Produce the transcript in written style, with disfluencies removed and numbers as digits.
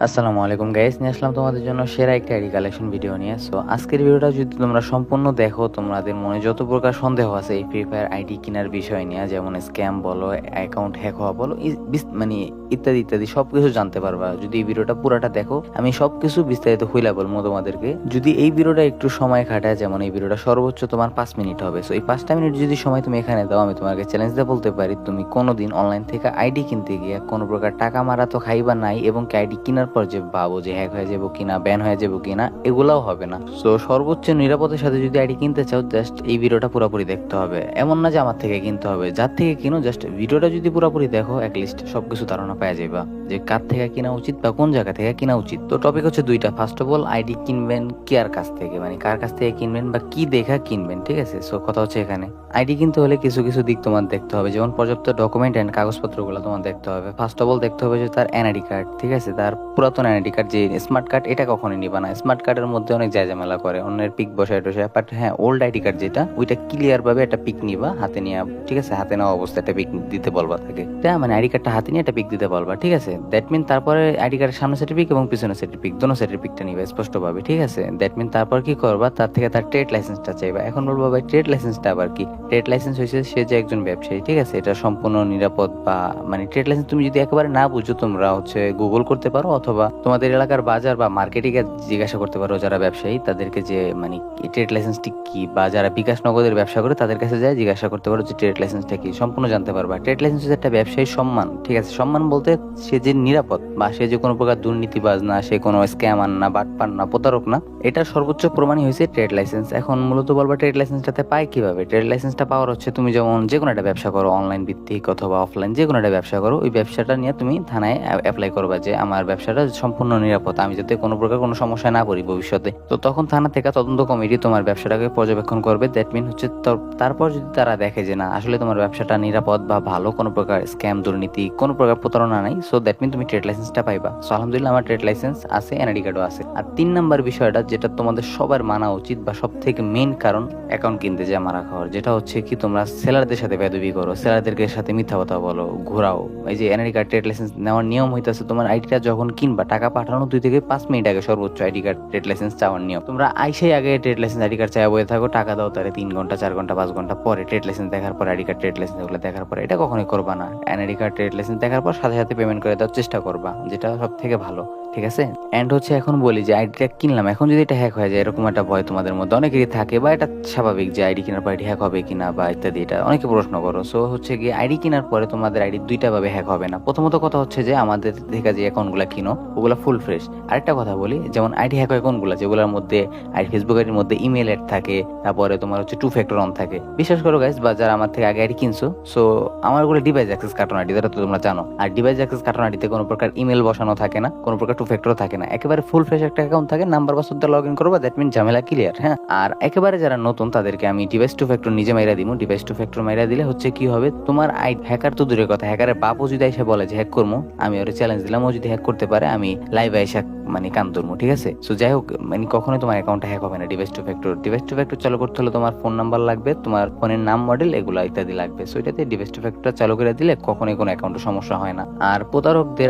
আসসালামু আলাইকুম গাইস, নিয়ে আসলাম তোমাদের জন্য সেরা একটা আইডি কালেকশন ভিডিও নিয়ে। সো আজকের ভিডিওটা যদি তোমরা সম্পূর্ণ দেখো, তোমাদের মনে যত প্রকার সন্দেহ আছে এই ফ্রি ফায়ার আইডি কেনার বিষয় নিয়ে, যেমন স্ক্যাম বলো, অ্যাকাউন্ট হ্যাক হওয়া বলো, মানে ইত্যাদি ইত্যাদি সবকিছু জানতে পারবা যদি এই ভিডিওটা পুরাটা দেখো। আমি সবকিছু বিস্তারিত খুইলা বলবো তোমাদেরকে। যদি এই ভিডিওটা একটু সময় খাটায়, যেমন এই ভিডিওটা সর্বোচ্চ তোমার 5 মিনিট হবে, সো এই 5টা মিনিট যদি সময় তুমি এখানে দাও, আমি তোমাকে চ্যালেঞ্জ দিয়ে বলতে পারি তুমি কোনোদিন অনলাইন থেকে আইডি কিনতে গিয়ে কোনো প্রকার টাকা মারা তো খাইবা নাই, এবং আইডি কেনার পর যে ভাবো যে হ্যাক হয়ে যাবো কিনা, ব্যান হয়ে যাবো কিনা, এগুলাও হবে না। সো সর্বোচ্চ নিরাপদের সাথে যদি আইডি কিনতে চাও, জাস্ট এই ভিডিওটা পুরোপুরি দেখতে হবে। এমন না যে আমার থেকে কিনতে হবে, যার থেকে কিনো জাস্ট ভিডিওটা যদি পুরোপুরি দেখো, লিস্ট সবকিছু ধারণা পাওয়া যাবে যে কার থেকে কিনা উচিত বা কোন জায়গা থেকে কিনা উচিত। তো টপিক হচ্ছে দুইটা। ফার্স্ট অফ অল, আইডি কিনবেন কার কাছ থেকে, মানে কার কাছ থেকে কিনবেন বা কি দেখা কিনবেন, ঠিক আছে? সো কথা হচ্ছে এখানে আইডি কিনতে হলে কিছু কিছু দিক তোমার দেখতে হবে, যেমন পর্যাপ্ত ডকুমেন্ট এন্ড কাগজপত্রগুলো তোমার দেখতে হবে। ফার্স্ট অফ অল দেখতে হবে যে তার এনআইডি কার্ড, ঠিক আছে? তার পুরাতন এনআইডি কার্ড, যে স্মার্ট কার্ড, এটা কখনোই নিবা না। স্মার্ট কার্ডের মধ্যে অনেক ঝামেলা করে, অন্যের পিক বসায় টসায়। বাট হ্যাঁ, ওল্ড আইডি কার্ড যেটা, ওইটা ক্লিয়ার ভাবে একটা পিক নিবা, হাতে নিয়ে, ঠিক আছে? হাতে নেওয়া অবস্থায় একটা পিক দিতে বলবা তাকে, মানে আইডি কার্ডটা হাতে নিয়ে একটা পিক দিতে বলবা, ঠিক আছে? দ্যাট মিন তারপরে আইডি কার্ডের সামনে সেটের পিক এবং পিছনে সেটের পিক, দোনো সেটের পিকটা নিবা স্পষ্টভাবে, ঠিক আছে? দ্যাট মিন তারপর কি করবা, তার থেকে তার ট্রেড লাইসেন্সটা চাইবা। এখন বলবো ভাই, ট্রেড লাইসেন্সটা আবার কি? ট্রেড লাইসেন্স হয়েছে সে যে একজন ব্যবসায়ী, ঠিক আছে? এটা সম্পূর্ণ নিরাপদ, বা মানে ট্রেড লাইসেন্স তুমি যদি একেবারে না বুঝো, তোমরা হচ্ছে গুগল করতে পারো, অথবা তোমাদের এলাকার বাজার বা মার্কেটিং এ জিজ্ঞাসা করতে পারো যারা ব্যবসায়ী তাদেরকে, যে মানে ট্রেড লাইসেন্সটি কি, বা যারা বিকাশ নগদের ব্যবসা করে তাদের কাছে যায় জিজ্ঞাসা করতে পারো যে ট্রেড লাইসেন্সটা কি, সম্পূর্ণ জানতে পারবা। ট্রেড লাইসেন্স হচ্ছে একটা ব্যবসায়ীর সম্মান, ঠিক আছে? সম্মান বলতে সে যে নিরাপদ, বা সে যে কোনো প্রকার দুর্নীতিবাজ না, সে কোনো স্ক্যামার না, বাটপার না, প্রতারক না, এটার সর্বোচ্চ প্রমাণই হয়েছে ট্রেড লাইসেন্স। এখন মূলত বলবা ট্রেড লাইসেন্সটাতে পায় কিভাবে? ট্রেড লাইসেন্সটা পাওয়ার হচ্ছে, তুমি যেমন যে কোনো একটা ব্যবসা করো, অনলাইন ভিত্তিক অথবা অফলাইন, যে কোনো একটা ব্যবসা করো, ওই ব্যবসাটা নিয়ে তুমি থানায় অ্যাপ্লাই করবা যে আমার ব্যবসাটা সম্পূর্ণ নিরাপদ, আমি যাতে কোনো প্রকার কোনো সমস্যা না করি ভবিষ্যতে। তো তখন থানা থেকে তদন্ত কমিটি তোমার ব্যবসাটাকে পর্যবেক্ষণ করবে। দ্যাট মিন হচ্ছে তারপর যদি তারা দেখে যে না, আসলে তোমার ব্যবসাটা নিরাপদ বা ভালো, কোনো প্রকার স্ক্যাম, দুর্নীতি, কোনো প্রকার প্রতারণা নাই, সো দ্যাট মিন তুমি ট্রেড লাইসেন্সটা পাইবা। সো আলহামদুলিল্লাহ, আমার ট্রেড লাইসেন্স আছে, এনআইডি কার্ডও আছে। আর 3 নাম্বার বিষয়টা যেটা তোমাদের সবার মানা উচিত, বা সব থেকে মেইন কারণ অ্যাকাউন্ট কিনতে যে মারা খাওয়ার, যেটা হচ্ছে কি তোমরা সেলারদের সাথে বেদবি করো, সেলারদেরকে সাথে মিথ্যা কথা বলো, ঘোরাও। এই যে এনআইডি কার্ড, ট্রেড লাইসেন্স নেওয়ার নিয়ম হইতেছে, তোমার আইডিটা যখন কিনবা, টাকা পাঠানো 2 থেকে 5 মিনিট আগে সর্বোচ্চ আইডি কার্ড, ট্রেড লাইসেন্স চাওয়ার নিয়ম। তোমরা আইসাই আগে ট্রেড লাইসেন্স, আইডি কার্ড চাইয়া বয়ে থাকো, টাকা দাও তারে 3 ঘন্টা 4 ঘন্টা 5 ঘন্টা পরে ট্রেড লাইসেন্স দেখার পর, আইডি কার্ড, ট্রেড লাইসেন্স এগুলো দেখার পরে। এটা কখনোই করবা না। এনআইডি কার্ড, ট্রেড লাইসেন্স দেখার পর সাথে সাথে পেমেন্ট করে দেওয়ার চেষ্টা করবা, যেটা সব থেকে ভালো, ঠিক আছে? এন্ড হচ্ছে এখন বলি যে আইডিটা কিনলাম, এখন যদি এটা হ্যাক হয়ে যায়, এরকম একটা ভয় তোমাদের মধ্যে অনেকেরই থাকে, বা এটা স্বাভাবিক যে আইডি কেনার পর আইডি হ্যাক হবে কিনা বা ইত্যাদি, এটা অনেকে প্রশ্ন করো। সো হচ্ছে গিয়ে আইডি কেনার পরে তোমাদের আইডি 2টা ভাবে হ্যাক হবে না। প্রথমত কথা হচ্ছে যে আমাদের থেকে যে অ্যাকাউন্টগুলো কিনো ওগুলো ফুল ফ্রেশ। আরেকটা কথা বলি, যেমন আইডি হ্যাক হয় কোনগুলো, যেগুলোর মধ্যে ফেসবুক আইডির মধ্যে ইমেল অ্যাড থাকে, তারপরে তোমার হচ্ছে 2 ফ্যাক্টর অন থাকে। বিশ্বাস করো গাইস, বা যারা আমার থেকে আগে আইডি কিনছো, সো আমার ওগুলো ডিভাইস অ্যাক্সেস কার্টন আইডি, যেটা তো তোমরা জানো। আর ডিভাইস অ্যাক্সেস কার্টন আইডিতে কোনো প্রকার ইমেল বসানো থাকে না, কোনো প্রকার 2 ফ্যাক্টর থাকে না, একেবারে ফুল ফ্রেশ একটা অ্যাকাউন্ট থাকে। নাম্বার পাসওয়ার্ড দিয়ে লগ ইন করবা, দ্যাট মিন ঝামেলা ক্লিয়ার। হ্যাঁ, আর একেবারে যারা নতুন তাদেরকে আমি ডিভাইস 2 ফ্যাক্টর নিজে মাইরা দিব। ডিভাইস 2 ফ্যাক্টর মাইরা দিলে হচ্ছে কি হবে, তোমার হ্যাকার তো দূরের কথা, হ্যাকারের বাপও যদি এসে বলে যে হ্যাক করবো, আমি ওরে চ্যালেঞ্জ দিলাম, ও যদি হ্যাক করতে পারে, আমি লাইভ এসে মানে কান ধরবো, ঠিক আছে? সো যাই হোক, মানে কখনোই তোমার অ্যাকাউন্টটা হ্যাক হবে না। ডিভাইস 2 ফ্যাক্টর, ডিভাইস 2 ফ্যাক্টর চালু করতে হলে তোমার ফোন নাম্বার লাগবে, তোমার ফোনের নাম, মডেল, এগুলো ইত্যাদি লাগবে। সো এটাতে ডিভাইস 2 ফ্যাক্টর চালু করে দিলে কখনোই কোনো অ্যাকাউন্টে সমস্যা হয় না। আর প্রতারকদের